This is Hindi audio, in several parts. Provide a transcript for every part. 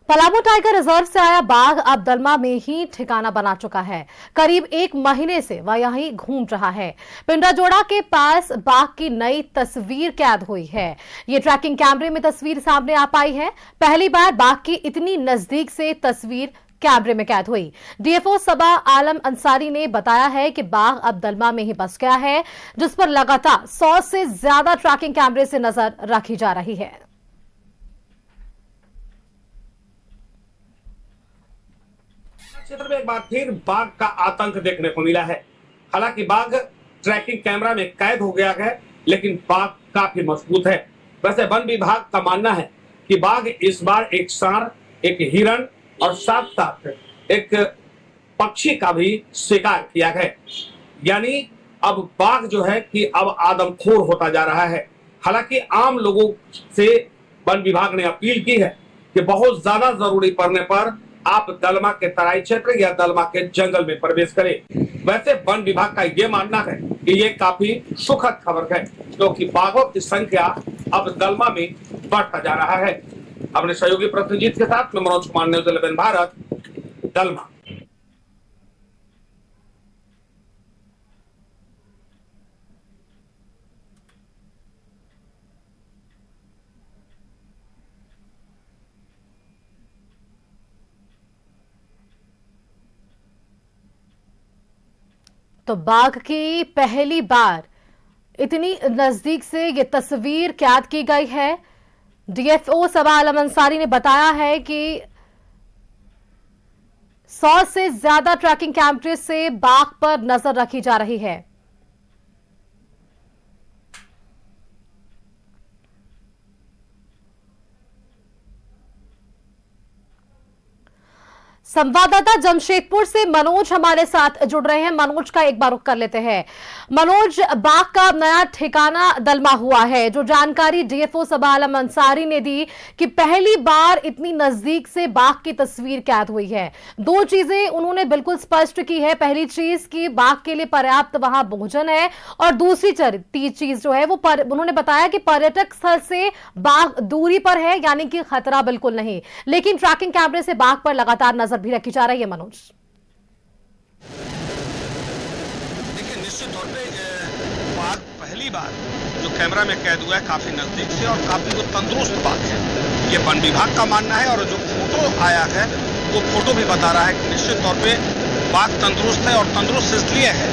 पलामू टाइगर रिजर्व से आया बाघ अब दलमा में ही ठिकाना बना चुका है। करीब 1 महीने से वह यहीं घूम रहा है। पिंडाजोड़ा के पास बाघ की नई तस्वीर कैद हुई है। ये ट्रैकिंग कैमरे में तस्वीर सामने आ पाई है। पहली बार बाघ की इतनी नजदीक से तस्वीर कैमरे में कैद हुई। डीएफओ सबा आलम अंसारी ने बताया है कि बाघ अब दलमा में ही बस गया है, जिस पर लगातार 100 से ज्यादा ट्रैकिंग कैमरे से नजर रखी जा रही है। क्षेत्र में एक बार फिर बाघ का आतंक देखने को मिला है। हालांकि बाघ ट्रैकिंग कैमरा में कैद हो गया है, लेकिन बाघ काफी मजबूत है। वैसे वन विभाग का मानना है कि बाघ इस बार एक सांड, एक हिरण और साथ साथ एक पक्षी का भी शिकार किया है। यानी अब बाघ जो है कि अब आदमखोर होता जा रहा है। हालांकि आम लोगों से वन विभाग ने अपील की है कि बहुत ज्यादा जरूरी पड़ने पर आप दलमा के तराई क्षेत्र या दलमा के जंगल में प्रवेश करें। वैसे वन विभाग का ये मानना है कि ये काफी सुखद खबर है, क्योंकि बाघों की संख्या अब दलमा में बढ़ता जा रहा है। अपने सहयोगी प्रतिनिधि के साथ मैं मनोज कुमार, न्यूज़ 11 भारत, दलमा। तो बाघ की पहली बार इतनी नजदीक से ये तस्वीर कैद की गई है। डीएफओ सबा आलम अंसारी ने बताया है कि 100 से ज्यादा ट्रैकिंग कैमरे से बाघ पर नजर रखी जा रही है। संवाददाता जमशेदपुर से मनोज हमारे साथ जुड़ रहे हैं। मनोज का एक बार रुख कर लेते हैं। मनोज, बाघ का नया ठिकाना दलमा हुआ है। जो जानकारी डीएफओ सबा आलम अंसारी ने दी कि पहली बार इतनी नजदीक से बाघ की तस्वीर कैद हुई है। 2 चीजें उन्होंने बिल्कुल स्पष्ट की है। पहली चीज कि बाघ के लिए पर्याप्त वहां भोजन है, और दूसरी चीज जो है वो उन्होंने बताया कि पर्यटक स्थल से बाघ दूरी पर है, यानी कि खतरा बिल्कुल नहीं। लेकिन ट्रैकिंग कैमरे से बाघ पर लगातार नजर भी रखी जा रही है। मनोज, देखिए, निश्चित तौर पे बाघ पहली बार जो कैमरा में कैद हुआ है काफी नजदीक से, और काफी वो तंदुरुस्त बाघ है, ये वन विभाग का मानना है। और जो फोटो आया है वो फोटो भी बता रहा है कि निश्चित तौर पे बाघ तंदुरुस्त है, और तंदुरुस्त इसलिए है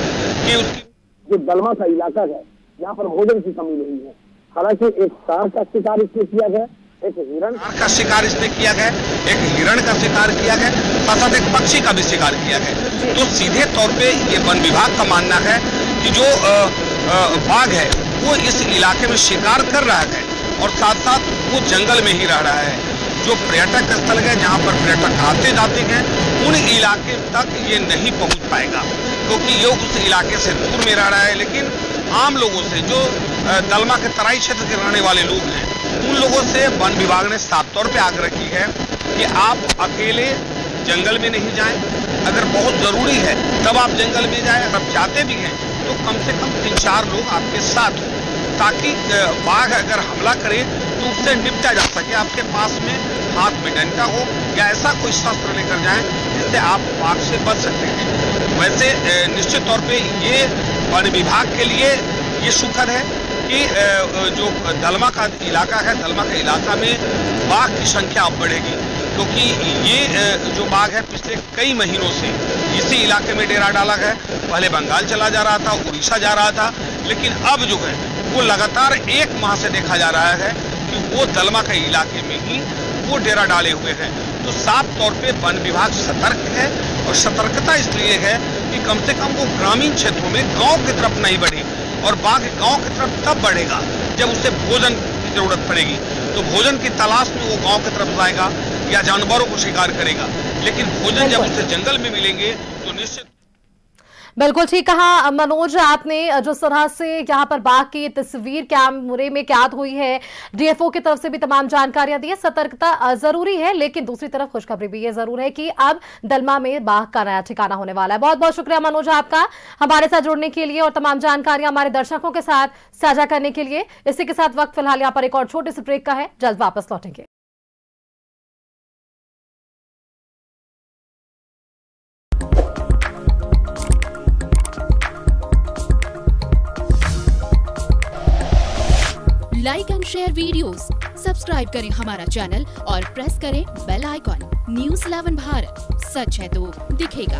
कि उसकी जो दलमा का इलाका है, यहाँ पर भोजन की कमी नहीं है। हालांकि एक सांड का शिकार इसमें किया गया, एक हिरण का शिकार इसने किया गया, एक हिरण का शिकार किया गया, साथ एक पक्षी का भी शिकार किया गया। तो सीधे तौर पे ये वन विभाग का मानना है कि जो बाघ है वो इस इलाके में शिकार कर रहा है, और साथ साथ वो जंगल में ही रह रहा है। जो पर्यटक स्थल है जहाँ पर पर्यटक आते जाते हैं, उन इलाके तक ये नहीं पहुँच पाएगा, क्योंकि ये उस इलाके से दूर में रह रहा है। लेकिन आम लोगों से, जो दलमा के तराई क्षेत्र के रहने वाले लोग हैं, उन लोगों से वन विभाग ने साफ तौर पे आग्रह की है कि आप अकेले जंगल में नहीं जाएं। अगर बहुत जरूरी है तब आप जंगल में जाएं। अगर आप जाते भी हैं तो कम से कम 3-4 लोग आपके साथ हों, ताकि बाघ अगर हमला करे तो उससे निपटा जा सके। आपके पास में हाथ में डंडा हो या ऐसा कोई शस्त्र लेकर जाएं जिससे आप बाघ से बच सकते हैं। वैसे निश्चित तौर पे ये वन विभाग के लिए ये सुखद है कि जो दलमा का इलाका है, दलमा के इलाका में बाघ की संख्या अब बढ़ेगी, क्योंकि ये जो बाघ है पिछले कई महीनों से इसी इलाके में डेरा डाला है। पहले बंगाल चला जा रहा था, उड़ीसा जा रहा था, लेकिन अब जो है वो लगातार 1 माह से देखा जा रहा है कि वो दलमा के इलाके में ही वो डेरा डाले हुए हैं। तो साफ तौर पे वन विभाग सतर्क है, और सतर्कता इसलिए है कि कम से कम वो ग्रामीण क्षेत्रों में गांव की तरफ नहीं बढ़े। और बाघ गांव की तरफ तब बढ़ेगा जब उसे भोजन की जरूरत पड़ेगी, तो भोजन की तलाश में वो गांव की तरफ जाएगा या जानवरों को शिकार करेगा। लेकिन भोजन जब उसे जंगल में मिलेंगे तो निश्चित। बिल्कुल ठीक कहा मनोज आपने। जिस तरह से यहाँ पर बाघ की तस्वीर कैमरे में कैद हुई है, डीएफओ की तरफ से भी तमाम जानकारियां दी है। सतर्कता जरूरी है, लेकिन दूसरी तरफ खुशखबरी भी ये जरूर है कि अब दलमा में बाघ का नया ठिकाना होने वाला है। बहुत बहुत शुक्रिया मनोज आपका हमारे साथ जुड़ने के लिए और तमाम जानकारियां हमारे दर्शकों के साथ साझा करने के लिए। इसी के साथ वक्त फिलहाल यहाँ पर एक और छोटे से ब्रेक का है, जल्द वापस लौटेंगे। Like and share videos, subscribe करें हमारा चैनल और प्रेस करें बेल आइकॉन। News 11 भारत, सच है तो दिखेगा।